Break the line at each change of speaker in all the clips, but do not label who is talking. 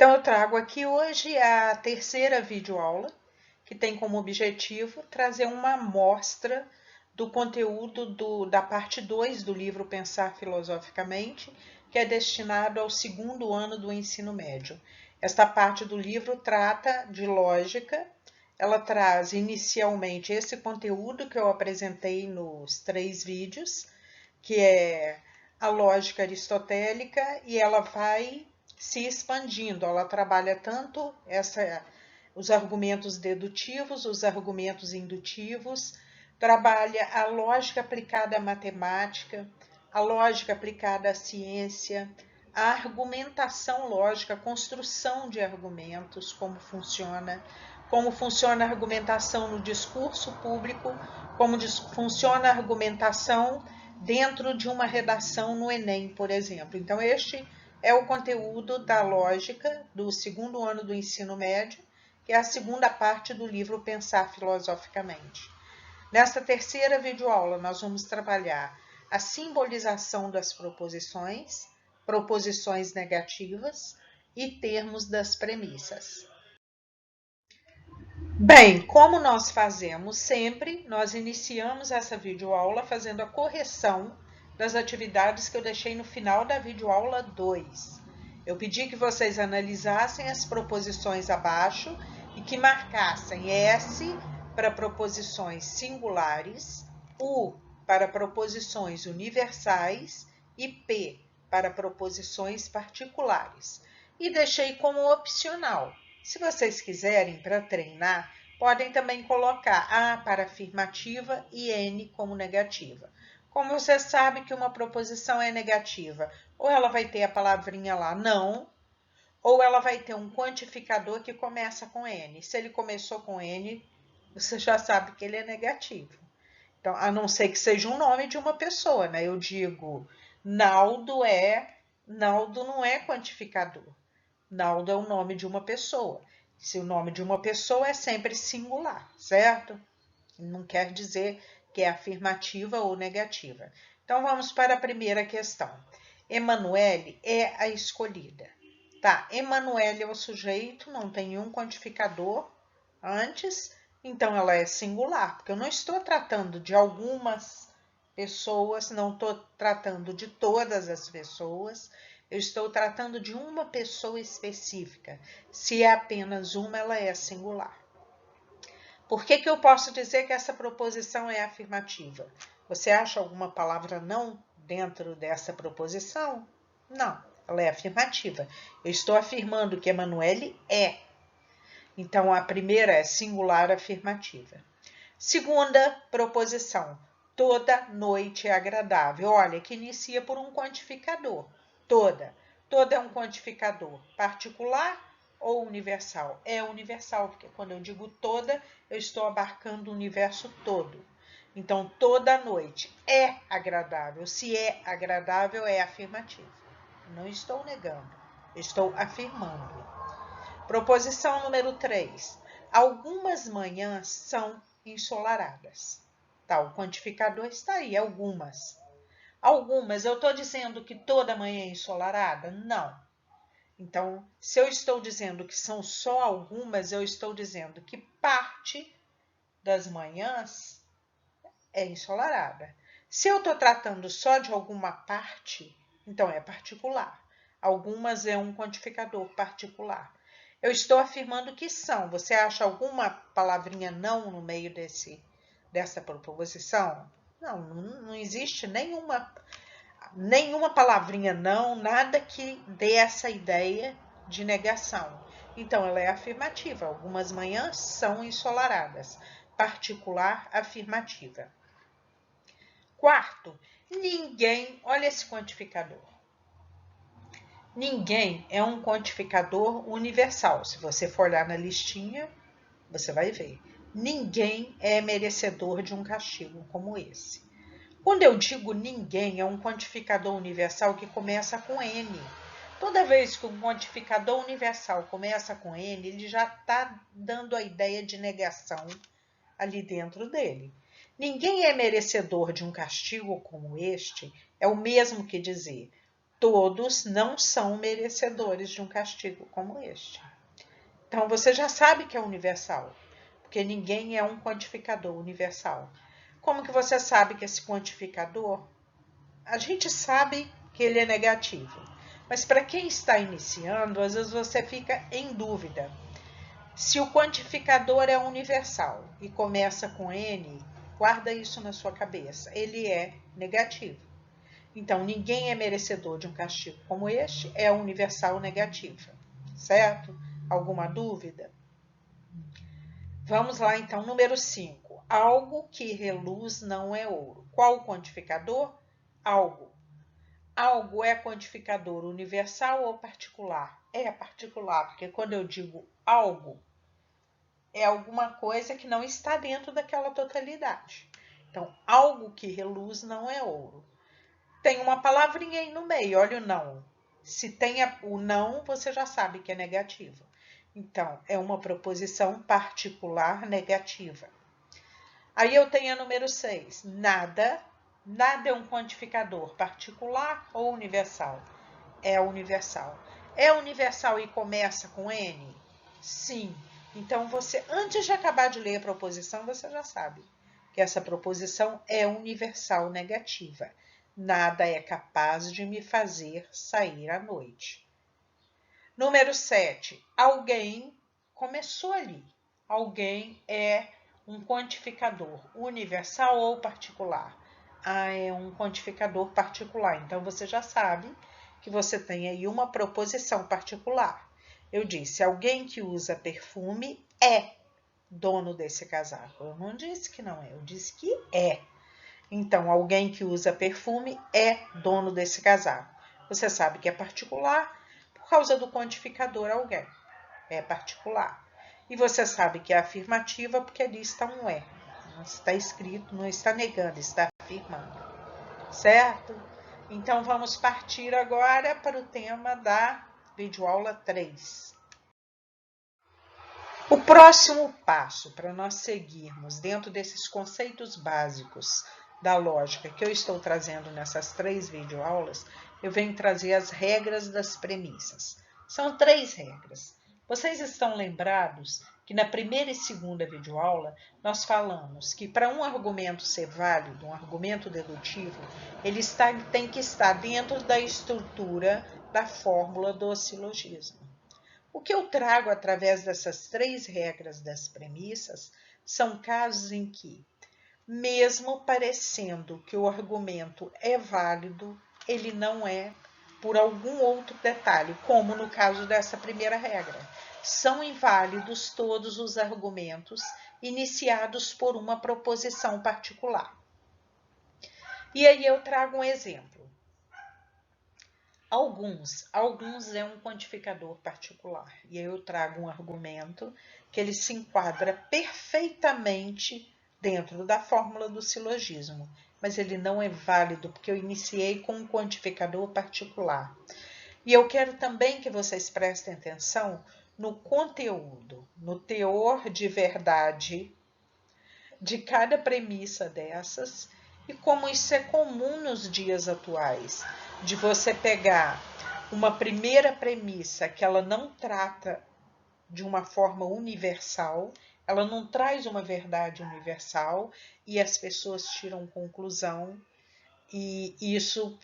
Então, eu trago aqui hoje a terceira videoaula, que tem como objetivo trazer uma amostra do conteúdo da parte 2 do livro Pensar Filosoficamente, que é destinado ao segundo ano do ensino médio. Esta parte do livro trata de lógica, ela traz inicialmente esse conteúdo que eu apresentei nos 3 vídeos, que é a lógica aristotélica, e ela vai se expandindo. Ela trabalha tanto os argumentos dedutivos, os argumentos indutivos, trabalha a lógica aplicada à matemática, a lógica aplicada à ciência, a argumentação lógica, a construção de argumentos, como funciona a argumentação no discurso público, como funciona a argumentação dentro de uma redação no Enem, por exemplo. Então, este é o conteúdo da lógica do segundo ano do ensino médio, que é a segunda parte do livro Pensar Filosoficamente. Nesta terceira videoaula, nós vamos trabalhar a simbolização das proposições, proposições negativas e termos das premissas. Bem, como nós fazemos sempre, nós iniciamos essa videoaula fazendo a correção das atividades que eu deixei no final da videoaula 2. Eu pedi que vocês analisassem as proposições abaixo e que marcassem S para proposições singulares, U para proposições universais e P para proposições particulares. E deixei como opcional. Se vocês quiserem, para treinar, podem também colocar A para afirmativa e N como negativa. Como você sabe que uma proposição é negativa, ou ela vai ter a palavrinha lá não, ou ela vai ter um quantificador que começa com N. Se ele começou com N, você já sabe que ele é negativo. Então, a não ser que seja um nome de uma pessoa, né? Eu digo, Naldo não é quantificador. Naldo é o nome de uma pessoa. Se o nome de uma pessoa é sempre singular, certo? Não quer dizer que é afirmativa ou negativa. Então, vamos para a primeira questão. Emanuele é a escolhida. Tá, Emanuele é o sujeito, não tem nenhum quantificador antes, então ela é singular, porque eu não estou tratando de algumas pessoas, não estou tratando de todas as pessoas, eu estou tratando de uma pessoa específica. Se é apenas uma, ela é singular. Por que eu posso dizer que essa proposição é afirmativa? Você acha alguma palavra não dentro dessa proposição? Não, ela é afirmativa. Eu estou afirmando que Emanuele é. Então, a primeira é singular afirmativa. Segunda proposição, toda noite é agradável. Olha, que inicia por um quantificador. Toda. Toda é um quantificador particular ou universal? É universal, porque quando eu digo toda, eu estou abarcando o universo todo. Então, toda noite é agradável. Se é agradável, é afirmativo. Não estou negando, estou afirmando. Proposição número 3. Algumas manhãs são ensolaradas. Tá, o quantificador está aí, algumas. Algumas, eu estou dizendo que toda manhã é ensolarada? Não. Então, se eu estou dizendo que são só algumas, eu estou dizendo que parte das manhãs é ensolarada. Se eu estou tratando só de alguma parte, então é particular. Algumas é um quantificador particular. Eu estou afirmando que são. Você acha alguma palavrinha não no meio dessa proposição? Não, não existe nenhuma palavrinha não, nada que dê essa ideia de negação. Então, ela é afirmativa. Algumas manhãs são ensolaradas. Particular, afirmativa. Quarto, ninguém, olha esse quantificador. Ninguém é um quantificador universal. Se você for olhar na listinha, você vai ver. Ninguém é merecedor de um castigo como esse. Quando eu digo ninguém, é um quantificador universal que começa com N. Toda vez que um quantificador universal começa com N, ele já está dando a ideia de negação ali dentro dele. Ninguém é merecedor de um castigo como este, é o mesmo que dizer todos não são merecedores de um castigo como este. Então, você já sabe que é universal, porque ninguém é um quantificador universal. Como que você sabe que esse quantificador, a gente sabe que ele é negativo, mas para quem está iniciando, às vezes você fica em dúvida. Se o quantificador é universal e começa com N, guarda isso na sua cabeça, ele é negativo. Então, ninguém é merecedor de um castigo como este, é universal negativa, certo? Alguma dúvida? Vamos lá, então, número 5. Algo que reluz não é ouro. Qual o quantificador? Algo. Algo é quantificador universal ou particular? É particular, porque quando eu digo algo, é alguma coisa que não está dentro daquela totalidade. Então, algo que reluz não é ouro. Tem uma palavrinha aí no meio, olha o não. Se tem o não, você já sabe que é negativo. Então, é uma proposição particular negativa. Aí eu tenho a número 6. Nada. Nada é um quantificador particular ou universal? É universal. É universal e começa com N? Sim. Então, você, antes de acabar de ler a proposição, você já sabe que essa proposição é universal negativa. Nada é capaz de me fazer sair à noite. Número 7. Alguém começou ali. Alguém é um quantificador universal ou particular? É um quantificador particular. Então, você já sabe que você tem aí uma proposição particular. Eu disse, alguém que usa perfume é dono desse casaco. Eu não disse que não é, eu disse que é. Então, alguém que usa perfume é dono desse casaco. Você sabe que é particular por causa do quantificador alguém. É particular. E você sabe que é afirmativa porque ali está um é. Não está escrito, não está negando, está afirmando. Certo? Então, vamos partir agora para o tema da videoaula 3. O próximo passo para nós seguirmos dentro desses conceitos básicos da lógica que eu estou trazendo nessas 3 videoaulas, eu venho trazer as regras das premissas. São 3 regras. Vocês estão lembrados que na primeira e segunda videoaula nós falamos que para um argumento ser válido, um argumento dedutivo, ele tem que estar dentro da estrutura da fórmula do silogismo. O que eu trago através dessas 3 regras das premissas são casos em que, mesmo parecendo que o argumento é válido, ele não é por algum outro detalhe, como no caso dessa primeira regra. São inválidos todos os argumentos iniciados por uma proposição particular. E aí eu trago um exemplo. Alguns é um quantificador particular. E aí eu trago um argumento que ele se enquadra perfeitamente dentro da fórmula do silogismo, mas ele não é válido porque eu iniciei com um quantificador particular. E eu quero também que vocês prestem atenção no conteúdo, no teor de verdade de cada premissa dessas e como isso é comum nos dias atuais, de você pegar uma primeira premissa que ela não trata de uma forma universal, ela não traz uma verdade universal e as pessoas tiram conclusão, e isso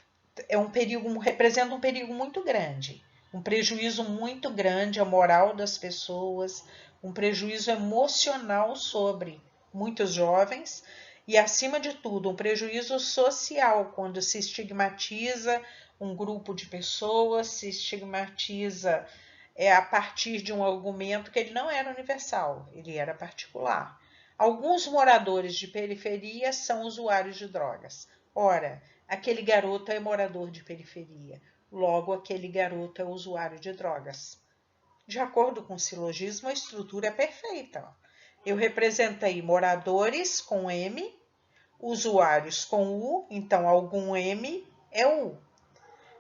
é um perigo, representa um perigo muito grande, um prejuízo muito grande à moral das pessoas, um prejuízo emocional sobre muitos jovens e, acima de tudo, um prejuízo social quando se estigmatiza um grupo de pessoas, se estigmatiza a partir de um argumento que ele não era universal, ele era particular. Alguns moradores de periferia são usuários de drogas. Ora, aquele garoto é morador de periferia, logo aquele garoto é usuário de drogas. De acordo com o silogismo, a estrutura é perfeita. Eu representei moradores com M, usuários com U, então algum M é U.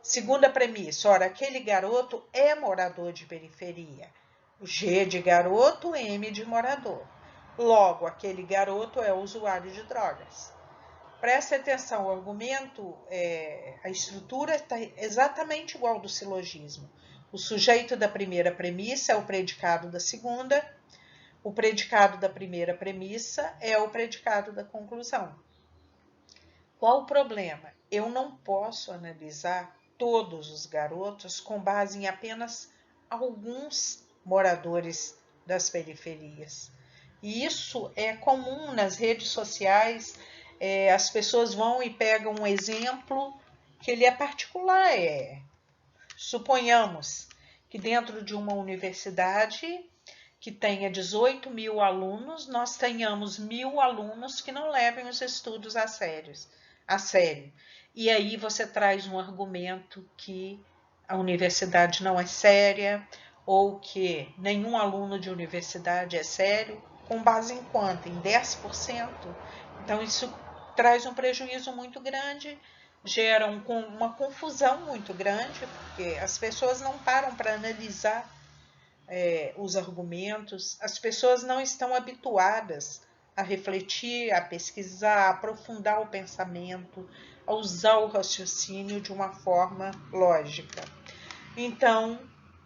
Segunda premissa, ora, aquele garoto é morador de periferia. G de garoto, M de morador. Logo, aquele garoto é usuário de drogas. Preste atenção, o argumento, a estrutura está exatamente igual ao do silogismo. O sujeito da primeira premissa é o predicado da segunda, o predicado da primeira premissa é o predicado da conclusão. Qual o problema? Eu não posso analisar todos os garotos com base em apenas alguns moradores das periferias. E isso é comum nas redes sociais, as pessoas vão e pegam um exemplo que ele é particular. Suponhamos que dentro de uma universidade que tenha 18 mil alunos, nós tenhamos 1.000 alunos que não levem os estudos a sério. E aí você traz um argumento que a universidade não é séria, ou que nenhum aluno de universidade é sério, com base em quanto? Em 10%? Então, isso traz um prejuízo muito grande, gera uma confusão muito grande, porque as pessoas não param para analisar os argumentos, as pessoas não estão habituadas a refletir, a pesquisar, a aprofundar o pensamento, a usar o raciocínio de uma forma lógica. Então,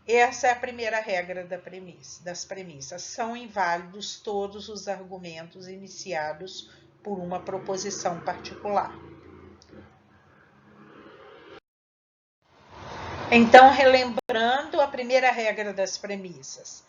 essa é a primeira regra das premissas. São inválidos todos os argumentos iniciados por uma proposição particular. Então, relembrando a primeira regra das premissas,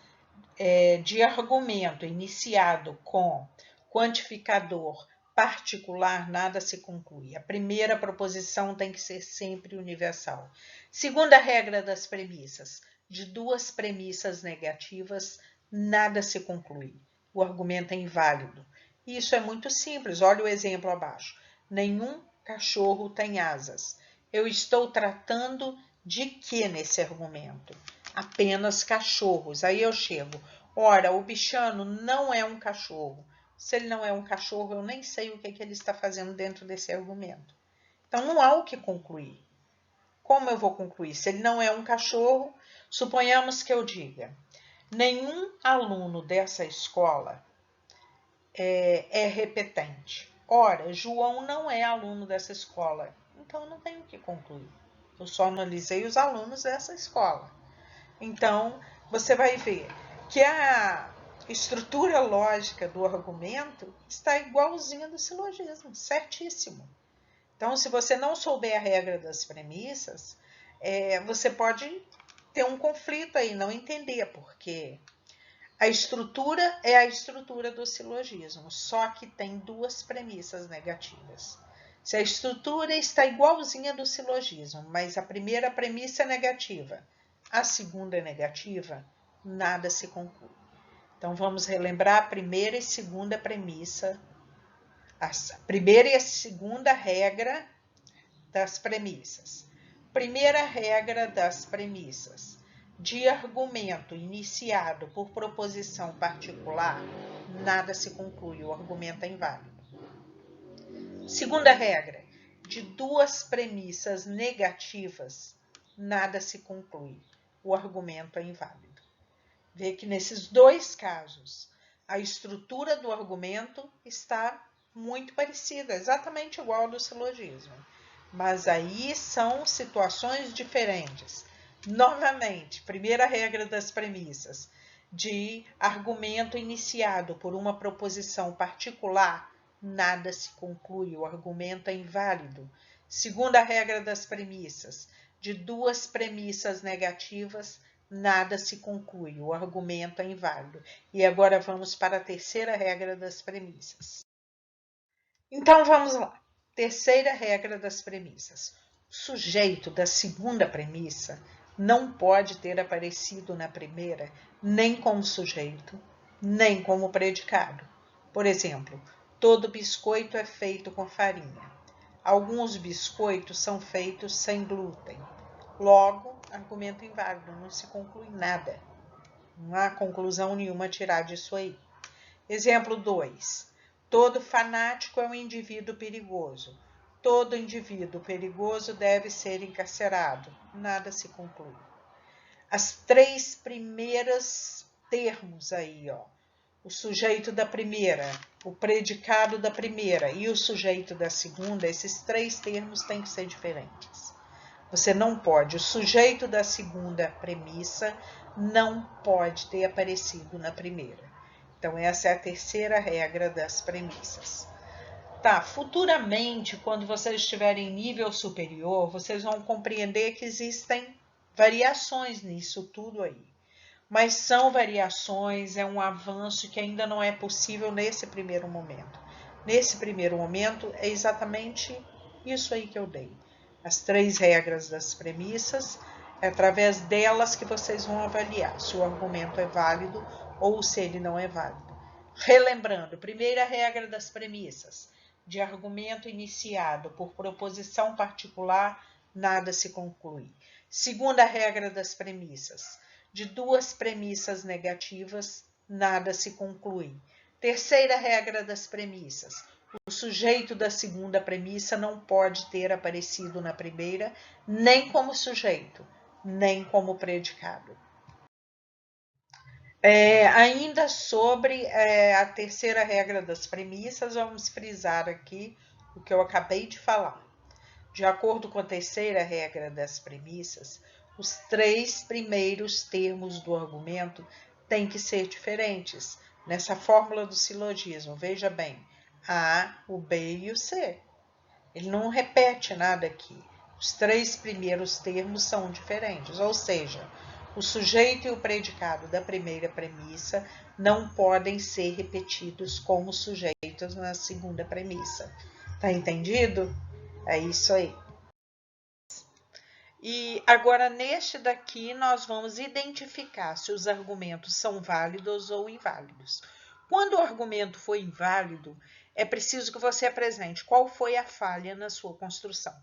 de argumento iniciado com quantificador particular, nada se conclui. A primeira proposição tem que ser sempre universal. Segunda regra das premissas, de duas premissas negativas, nada se conclui. O argumento é inválido. Isso é muito simples, olha o exemplo abaixo. Nenhum cachorro tem asas. Eu estou tratando de que nesse argumento? Apenas cachorros. Aí eu chego, ora, o bichano não é um cachorro. Se ele não é um cachorro, eu nem sei o que ele está fazendo dentro desse argumento. Então, não há o que concluir. Como eu vou concluir? Se ele não é um cachorro, suponhamos que eu diga, nenhum aluno dessa escola é repetente. Ora, João não é aluno dessa escola, então eu não tenho o que concluir. Eu só analisei os alunos dessa escola. Então, você vai ver que a estrutura lógica do argumento está igualzinha do silogismo, certíssimo. Então, se você não souber a regra das premissas, você pode ter um conflito aí, não entender, porque a estrutura é a estrutura do silogismo, só que tem duas premissas negativas. Se a estrutura está igualzinha do silogismo, mas a primeira premissa é negativa, a segunda é negativa, nada se conclui. Então, vamos relembrar a primeira e segunda premissa, a primeira e a segunda regra das premissas. Primeira regra das premissas. De argumento iniciado por proposição particular, nada se conclui, o argumento é inválido. Segunda regra. De duas premissas negativas, nada se conclui, o argumento é inválido. Vê que nesses dois casos, a estrutura do argumento está muito parecida, exatamente igual ao do silogismo. Mas aí são situações diferentes. Novamente, primeira regra das premissas, de argumento iniciado por uma proposição particular, nada se conclui, o argumento é inválido. Segunda regra das premissas, de duas premissas negativas, nada se conclui, o argumento é inválido. E agora vamos para a terceira regra das premissas. Então, vamos lá. Terceira regra das premissas. O sujeito da segunda premissa não pode ter aparecido na primeira nem como sujeito, nem como predicado. Por exemplo, todo biscoito é feito com farinha. Alguns biscoitos são feitos sem glúten. Logo, argumento inválido, não se conclui nada. Não há conclusão nenhuma a tirar disso aí. Exemplo 2. Todo fanático é um indivíduo perigoso. Todo indivíduo perigoso deve ser encarcerado. Nada se conclui. As três primeiras termos aí, ó. O sujeito da primeira o predicado da primeira e o sujeito da segunda, esses três termos têm que ser diferentes. Você não pode, o sujeito da segunda premissa não pode ter aparecido na primeira. Então, essa é a terceira regra das premissas. Tá, futuramente, quando vocês estiverem em nível superior, vocês vão compreender que existem variações nisso tudo aí. Mas são variações, é um avanço que ainda não é possível nesse primeiro momento. Nesse primeiro momento, é exatamente isso aí que eu dei. As três regras das premissas, é através delas que vocês vão avaliar se o argumento é válido ou se ele não é válido. Relembrando, primeira regra das premissas, de argumento iniciado por proposição particular, nada se conclui. Segunda regra das premissas, de duas premissas negativas, nada se conclui. Terceira regra das premissas, o sujeito da segunda premissa não pode ter aparecido na primeira, nem como sujeito, nem como predicado. Ainda sobre a terceira regra das premissas, vamos frisar aqui o que eu acabei de falar. De acordo com a terceira regra das premissas, os três primeiros termos do argumento têm que ser diferentes. Nessa fórmula do silogismo, veja bem, A, o B e o C. Ele não repete nada aqui. Os três primeiros termos são diferentes, ou seja, o sujeito e o predicado da primeira premissa não podem ser repetidos como sujeitos na segunda premissa. Tá entendido? É isso aí. E agora, neste daqui, nós vamos identificar se os argumentos são válidos ou inválidos. Quando o argumento for inválido, é preciso que você apresente qual foi a falha na sua construção.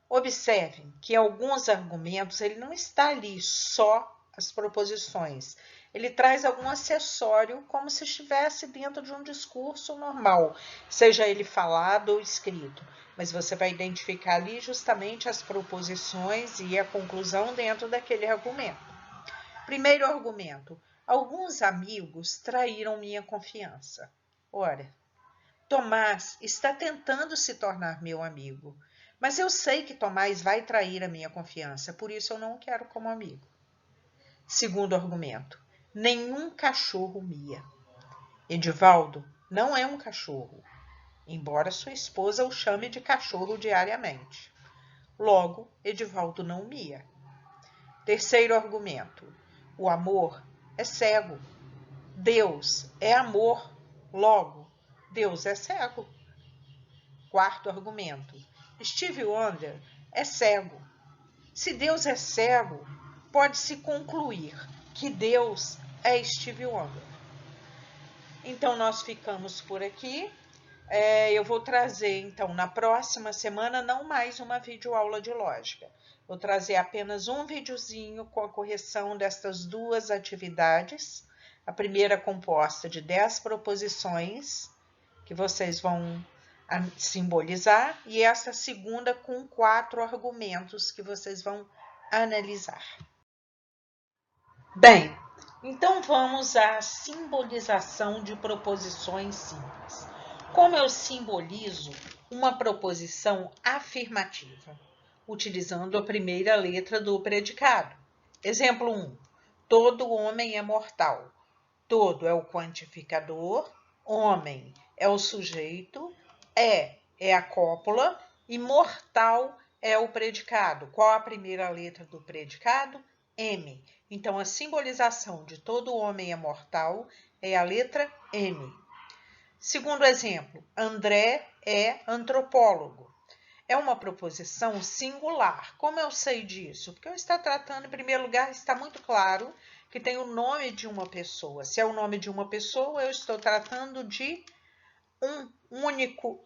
Observem que alguns argumentos, ele não está ali só as proposições. Ele traz algum acessório como se estivesse dentro de um discurso normal, seja ele falado ou escrito. Mas você vai identificar ali justamente as proposições e a conclusão dentro daquele argumento. Primeiro argumento. Alguns amigos traíram minha confiança. Ora, Tomás está tentando se tornar meu amigo, mas eu sei que Tomás vai trair a minha confiança, por isso eu não o quero como amigo. Segundo argumento. Nenhum cachorro mia. Edivaldo não é um cachorro, embora sua esposa o chame de cachorro diariamente. Logo, Edivaldo não mia. Terceiro argumento. O amor é cego. Deus é amor. Logo, Deus é cego. Quarto argumento. Stevie Wonder é cego. Se Deus é cego, pode-se concluir que Deus é Stevie Wonder. Então, nós ficamos por aqui. Eu vou trazer, então, na próxima semana, não mais uma videoaula de lógica. Vou trazer apenas um videozinho com a correção destas duas atividades. A primeira composta de 10 proposições, que vocês vão simbolizar, e essa segunda com 4 argumentos que vocês vão analisar. Bem, então vamos à simbolização de proposições simples. Como eu simbolizo uma proposição afirmativa? Utilizando a primeira letra do predicado. Exemplo 1. Todo homem é mortal. Todo é o quantificador, homem é o sujeito, é a cópula e mortal é o predicado. Qual a primeira letra do predicado? M. Então, a simbolização de todo homem é mortal é a letra M. Segundo exemplo, André é antropólogo. É uma proposição singular. Como eu sei disso? Porque eu estou tratando, em primeiro lugar, está muito claro que tem o nome de uma pessoa. Se é o nome de uma pessoa, eu estou tratando de um único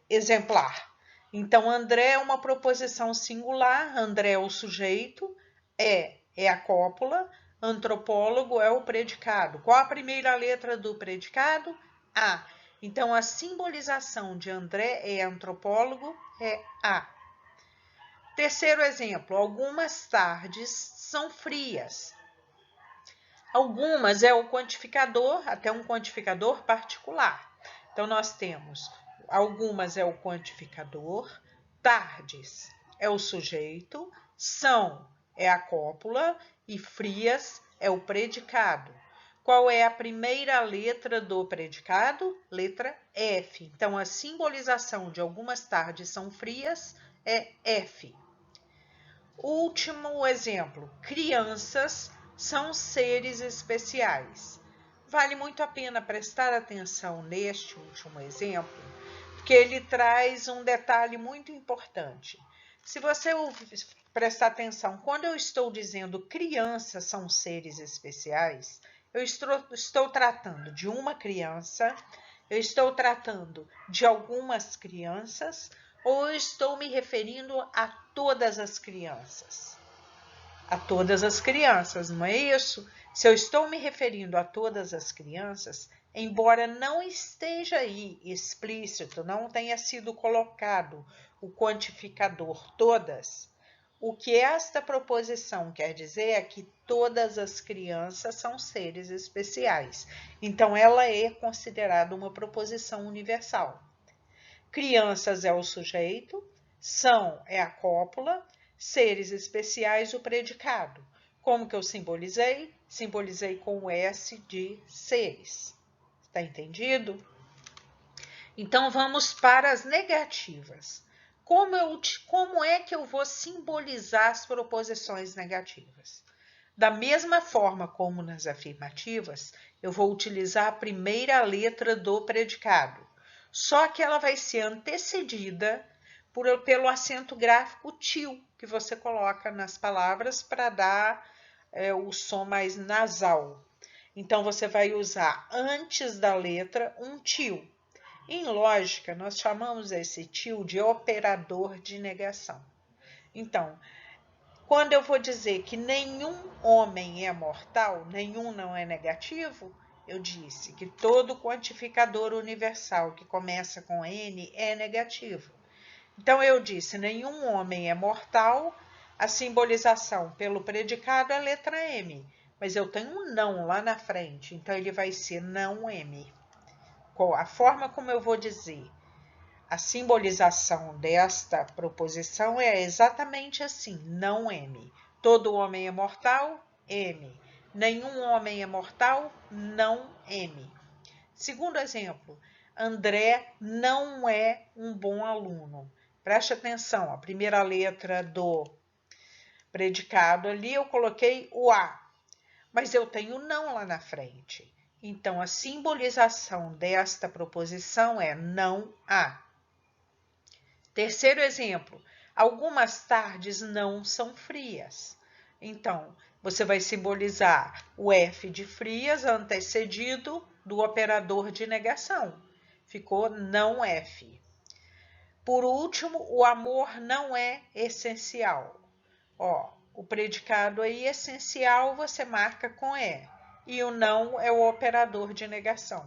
exemplar. Então, André é uma proposição singular, André é o sujeito, é a cópula, antropólogo é o predicado. Qual a primeira letra do predicado? A. Então, a simbolização de André é antropólogo é A. Terceiro exemplo, algumas tardes são frias. Algumas é o quantificador, até um quantificador particular. Então, nós temos algumas é o quantificador, tardes é o sujeito, são é a cópula e frias é o predicado. Qual é a primeira letra do predicado? Letra F. Então, a simbolização de algumas tardes são frias é F. Último exemplo, crianças são seres especiais. Vale muito a pena prestar atenção neste último exemplo, porque ele traz um detalhe muito importante. Se você prestar atenção, quando eu estou dizendo crianças são seres especiais, eu estou tratando de uma criança, eu estou tratando de algumas crianças, ou eu estou me referindo a todas as crianças? A todas as crianças, não é isso? Se eu estou me referindo a todas as crianças, embora não esteja aí explícito, não tenha sido colocado o quantificador todas, o que esta proposição quer dizer é que todas as crianças são seres especiais. Então, ela é considerada uma proposição universal. Crianças é o sujeito, são é a cópula, seres especiais o predicado. Como que eu simbolizei? Simbolizei com o S de seres. Está entendido? Então, vamos para as negativas. Como é que eu vou simbolizar as proposições negativas? Da mesma forma como nas afirmativas, eu vou utilizar a primeira letra do predicado. Só que ela vai ser antecedida pelo acento gráfico til, que você coloca nas palavras para dar o som mais nasal. Então, você vai usar antes da letra um til. Em lógica, nós chamamos esse til de operador de negação. Então, quando eu vou dizer que nenhum homem é mortal, nenhum não é negativo, eu disse que todo quantificador universal que começa com N é negativo. Então, eu disse nenhum homem é mortal, a simbolização pelo predicado é a letra M, mas eu tenho um não lá na frente, então ele vai ser não M. A forma como eu vou dizer a simbolização desta proposição é exatamente assim, não M. Todo homem é mortal, M. Nenhum homem é mortal, não M. Segundo exemplo, André não é um bom aluno. Preste atenção, a primeira letra do predicado ali eu coloquei o A, mas eu tenho não lá na frente. Então, a simbolização desta proposição é não há. Terceiro exemplo, algumas tardes não são frias. Então, você vai simbolizar o F de frias antecedido do operador de negação. Ficou não F. Por último, o amor não é essencial. O predicado aí essencial você marca com E. E o não é o operador de negação.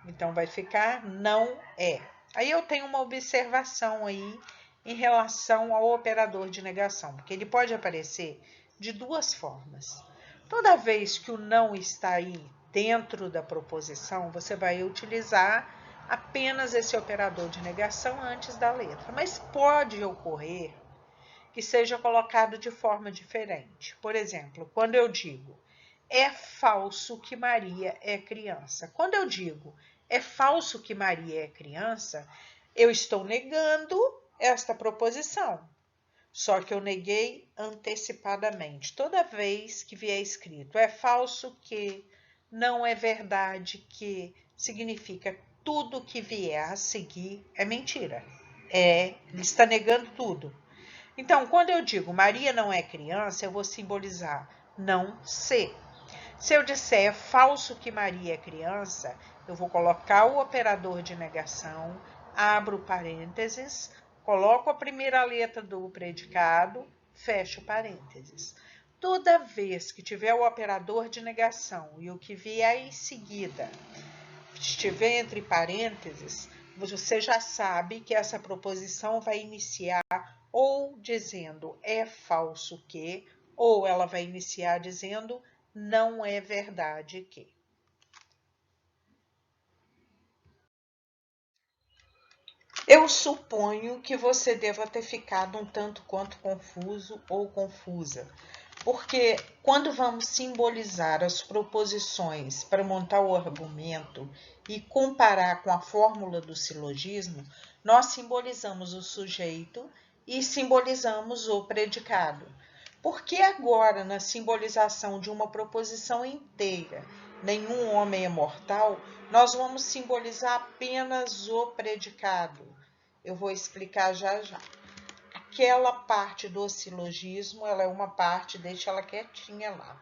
Então, vai ficar não é. Aí eu tenho uma observação aí em relação ao operador de negação, porque ele pode aparecer de duas formas. Toda vez que o não está aí dentro da proposição, você vai utilizar apenas esse operador de negação antes da letra. Mas pode ocorrer que seja colocado de forma diferente. Por exemplo, quando eu digo é falso que Maria é criança. Quando eu digo é falso que Maria é criança, eu estou negando esta proposição. Só que eu neguei antecipadamente. Toda vez que vier escrito é falso que, não é verdade que, significa tudo que vier a seguir é mentira. Ele está negando tudo. Então, quando eu digo Maria não é criança, eu vou simbolizar não ser. Se eu disser é falso que Maria é criança, eu vou colocar o operador de negação, abro parênteses, coloco a primeira letra do predicado, fecho parênteses. Toda vez que tiver o operador de negação e o que vier em seguida estiver entre parênteses, você já sabe que essa proposição vai iniciar ou dizendo é falso que, ou ela vai iniciar dizendo não é verdade que. Eu suponho que você deva ter ficado um tanto quanto confuso ou confusa, porque quando vamos simbolizar as proposições para montar o argumento e comparar com a fórmula do silogismo, nós simbolizamos o sujeito e simbolizamos o predicado. Por que agora, na simbolização de uma proposição inteira, nenhum homem é mortal, nós vamos simbolizar apenas o predicado? Eu vou explicar já já. Aquela parte do silogismo, ela é uma parte, deixa ela quietinha lá.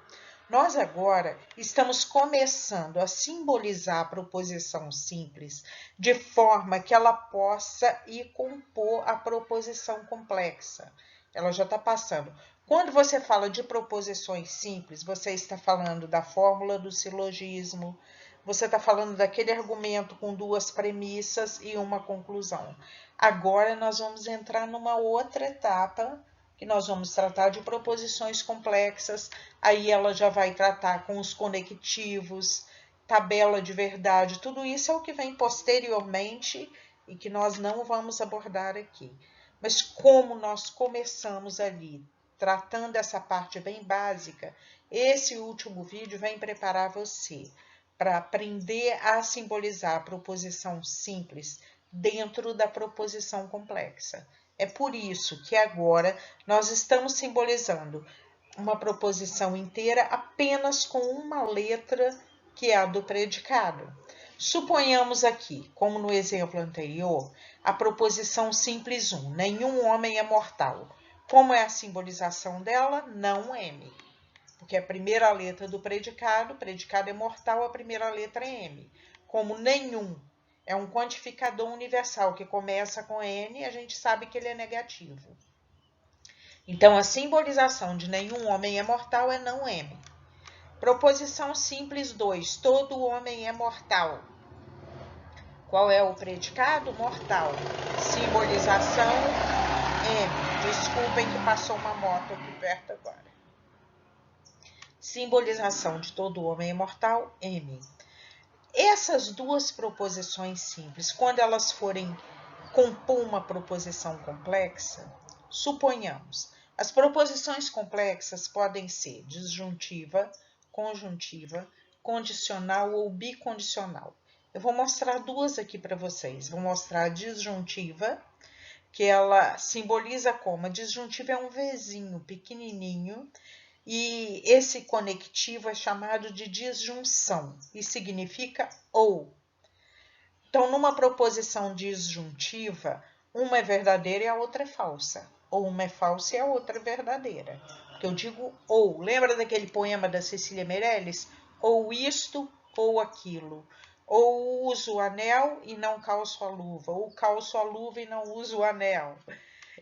Nós agora estamos começando a simbolizar a proposição simples de forma que ela possa ir compor a proposição complexa. Ela já está passando. Quando você fala de proposições simples, você está falando da fórmula do silogismo, você está falando daquele argumento com duas premissas e uma conclusão. Agora nós vamos entrar numa outra etapa, que nós vamos tratar de proposições complexas, aí ela já vai tratar com os conectivos, tabela de verdade, tudo isso é o que vem posteriormente e que nós não vamos abordar aqui. Mas como nós começamos ali, tratando essa parte bem básica, esse último vídeo vem preparar você para aprender a simbolizar a proposição simples dentro da proposição complexa. É por isso que agora nós estamos simbolizando uma proposição inteira apenas com uma letra, que é a do predicado. Suponhamos aqui, como no exemplo anterior, a proposição simples 1, nenhum homem é mortal. Como é a simbolização dela? Não M. Porque a primeira letra do predicado é mortal, a primeira letra é M. Como nenhum é um quantificador universal que começa com N, a gente sabe que ele é negativo. Então, a simbolização de nenhum homem é mortal é não M. Proposição simples 2, todo homem é mortal. Qual é o predicado? Mortal. Simbolização M. Desculpem que passou uma moto aqui perto agora. Simbolização de todo homem é mortal, M. Essas duas proposições simples, quando elas forem compor uma proposição complexa, suponhamos, as proposições complexas podem ser disjuntiva, conjuntiva, condicional ou bicondicional. Eu vou mostrar duas aqui para vocês. Vou mostrar a disjuntiva, que ela simboliza como? A disjuntiva é um Vzinho pequenininho, e esse conectivo é chamado de disjunção e significa ou. Então, numa proposição disjuntiva, uma é verdadeira e a outra é falsa. Ou uma é falsa e a outra é verdadeira. Porque eu digo ou. Lembra daquele poema da Cecília Meirelles? Ou isto ou aquilo. Ou uso o anel e não calço a luva. Ou calço a luva e não uso o anel.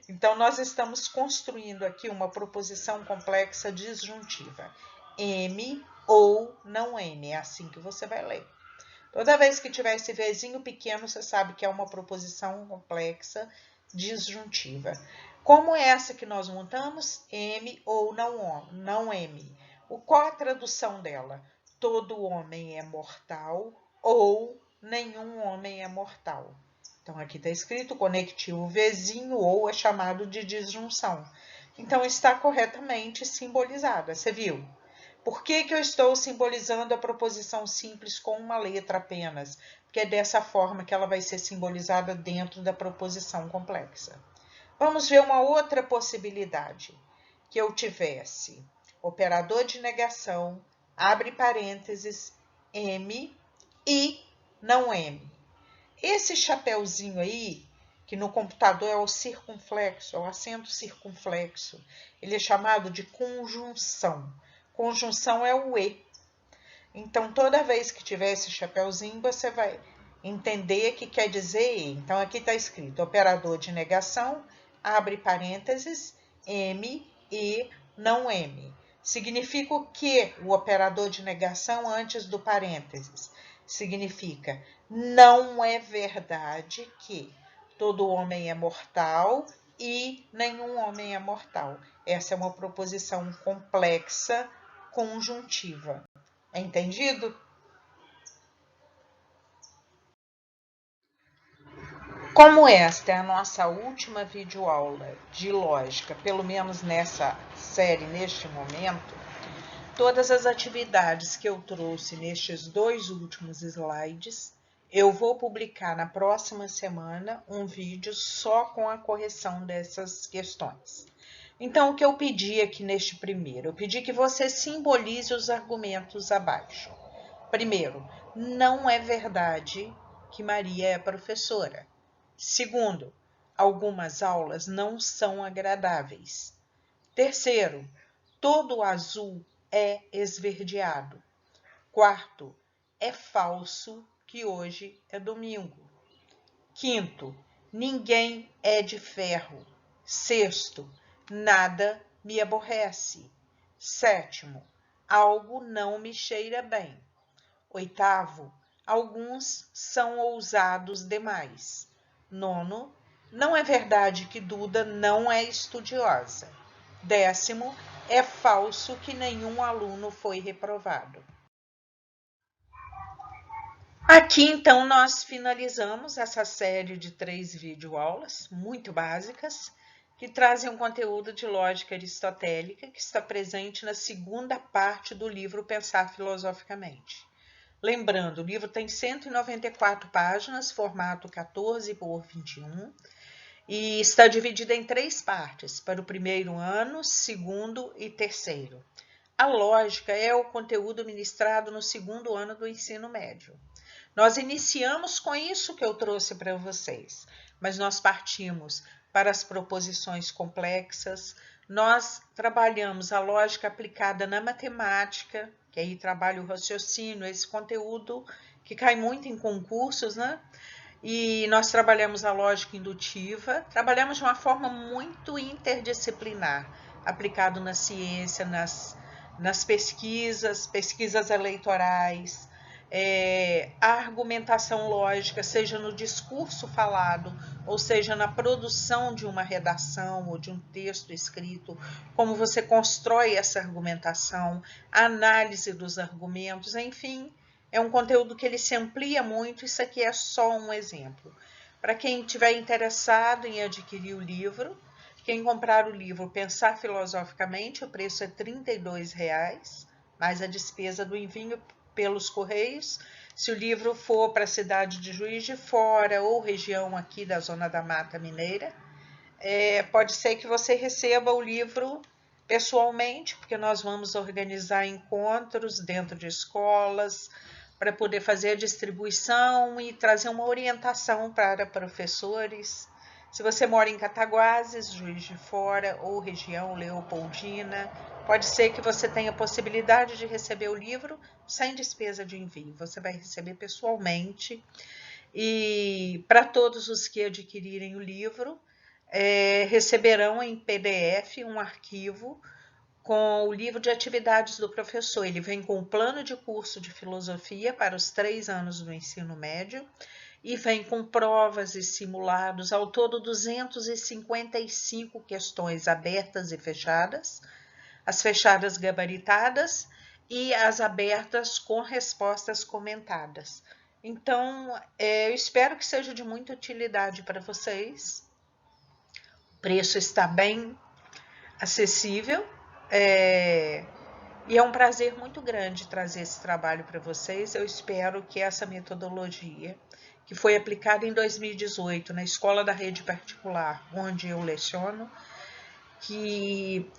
Então, nós estamos construindo aqui uma proposição complexa disjuntiva. M ou não M. É assim que você vai ler. Toda vez que tiver esse Vzinho pequeno, você sabe que é uma proposição complexa disjuntiva. Como essa que nós montamos, M ou não M. Qual a tradução dela? Todo homem é mortal ou nenhum homem é mortal. Então, aqui está escrito conectivo Vzinho ou é chamado de disjunção. Então, está corretamente simbolizada, você viu? Por que eu estou simbolizando a proposição simples com uma letra apenas? Porque é dessa forma que ela vai ser simbolizada dentro da proposição complexa. Vamos ver uma outra possibilidade. Que eu tivesse operador de negação, abre parênteses, M e não M. Esse chapeuzinho aí, que no computador é o circunflexo, é o acento circunflexo, ele é chamado de conjunção. Conjunção é o E. Então, toda vez que tiver esse chapeuzinho, você vai entender que quer dizer E. Então, aqui está escrito operador de negação, abre parênteses, M, E, não M. Significa o que o operador de negação antes do parênteses? Significa não é verdade que todo homem é mortal e nenhum homem é mortal. Essa é uma proposição complexa conjuntiva. É entendido? Como esta é a nossa última videoaula de lógica, pelo menos nessa série, neste momento, todas as atividades que eu trouxe nestes 2 últimos slides, eu vou publicar na próxima semana um vídeo só com a correção dessas questões. Então, o que eu pedi aqui neste primeiro? Eu pedi que você simbolize os argumentos abaixo. Primeiro, não é verdade que Maria é professora. Segundo, algumas aulas não são agradáveis. Terceiro, todo azul é esverdeado. Quarto, é falso que hoje é domingo. Quinto, ninguém é de ferro. Sexto, nada me aborrece. Sétimo, algo não me cheira bem. Oitavo, alguns são ousados demais. Nono, não é verdade que Duda não é estudiosa. Décimo, é falso que nenhum aluno foi reprovado. Aqui, então, nós finalizamos essa série de 3 videoaulas muito básicas, que trazem um conteúdo de lógica aristotélica que está presente na segunda parte do livro Pensar Filosoficamente. Lembrando, o livro tem 194 páginas, formato 14x21, e está dividido em 3 partes, para o primeiro ano, segundo e terceiro. A lógica é o conteúdo ministrado no segundo ano do ensino médio. Nós iniciamos com isso que eu trouxe para vocês, mas nós partimos para as proposições complexas, nós trabalhamos a lógica aplicada na matemática, que aí trabalha o raciocínio, esse conteúdo que cai muito em concursos, né? E nós trabalhamos a lógica indutiva, trabalhamos de uma forma muito interdisciplinar, aplicado na ciência, nas pesquisas eleitorais, a argumentação lógica, seja no discurso falado, ou seja na produção de uma redação ou de um texto escrito, como você constrói essa argumentação, a análise dos argumentos, enfim, é um conteúdo que ele se amplia muito, isso aqui é só um exemplo. Para quem estiver interessado em adquirir o livro, quem comprar o livro Pensar Filosoficamente, o preço é R$ 32,00, mais a despesa do envio pelos correios. Se o livro for para a cidade de Juiz de Fora ou região aqui da Zona da Mata Mineira, pode ser que você receba o livro pessoalmente, porque nós vamos organizar encontros dentro de escolas para poder fazer a distribuição e trazer uma orientação para professores. Se você mora em Cataguases, Juiz de Fora ou região Leopoldina, pode ser que você tenha a possibilidade de receber o livro sem despesa de envio. Você vai receber pessoalmente. E para todos os que adquirirem o livro, receberão em PDF um arquivo com o livro de atividades do professor. Ele vem com o plano de curso de filosofia para os 3 anos do ensino médio e vem com provas e simulados, ao todo 255 questões abertas e fechadas, as fechadas gabaritadas e as abertas com respostas comentadas. Então, eu espero que seja de muita utilidade para vocês. O preço está bem acessível. E é um prazer muito grande trazer esse trabalho para vocês. Eu espero que essa metodologia, que foi aplicada em 2018 na escola da rede particular, onde eu leciono, que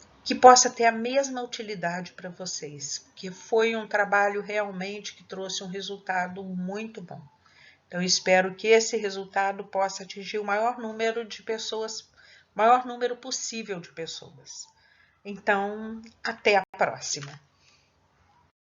possa ter a mesma utilidade para vocês, porque foi um trabalho realmente que trouxe um resultado muito bom. Então, eu espero que esse resultado possa atingir o maior número de pessoas, o maior número possível de pessoas. Então, até a próxima!